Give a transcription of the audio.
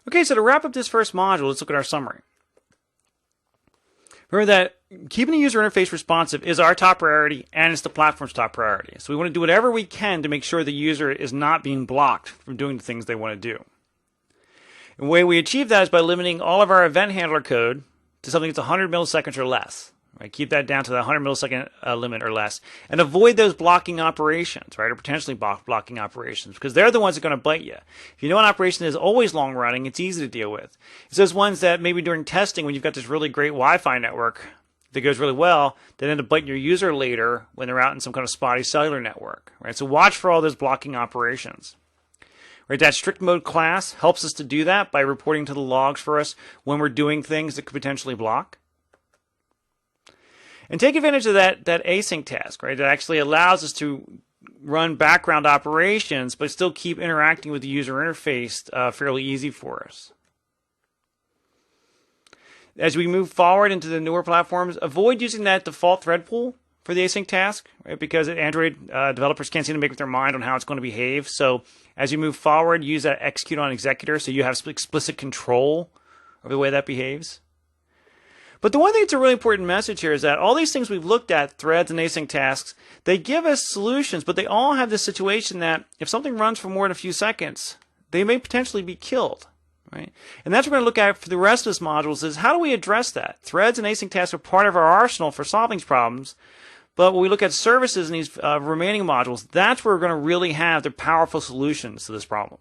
Okay, so to wrap up this first module, let's look at our summary. Remember that keeping the user interface responsive is our top priority and it's the platform's top priority. So we want to do whatever we can to make sure the user is not being blocked from doing the things they want to do. And the way we achieve that is by limiting all of our event handler code to something that's 100 milliseconds or less. Right? Keep that down to the 100 millisecond limit or less, and avoid those blocking operations, right, or potentially blocking operations, because they're the ones that are going to bite you. If you know an operation is always long running, it's easy to deal with. It's those ones that maybe during testing, when you've got this really great Wi-Fi network that goes really well, that end up biting your user later when they're out in some kind of spotty cellular network. Right? So watch for all those blocking operations. Right, that strict mode class helps us to do that by reporting to the logs for us when we're doing things that could potentially block. And take advantage of that async task, right? That actually allows us to run background operations, but still keep interacting with the user interface fairly easy for us. As we move forward into the newer platforms, avoid using that default thread pool for the async task, right? Because Android developers can't seem to make up their mind on how it's going to behave. So as you move forward, use that execute on executor so you have explicit control over the way that behaves. But the one thing that's a really important message here is that all these things we've looked at, threads and async tasks, they give us solutions, but they all have this situation that if something runs for more than a few seconds, they may potentially be killed. Right? And that's what we're going to look at for the rest of this modules is how do we address that? Threads and async tasks are part of our arsenal for solving these problems, but when we look at services in these remaining modules, that's where we're going to really have the powerful solutions to this problem.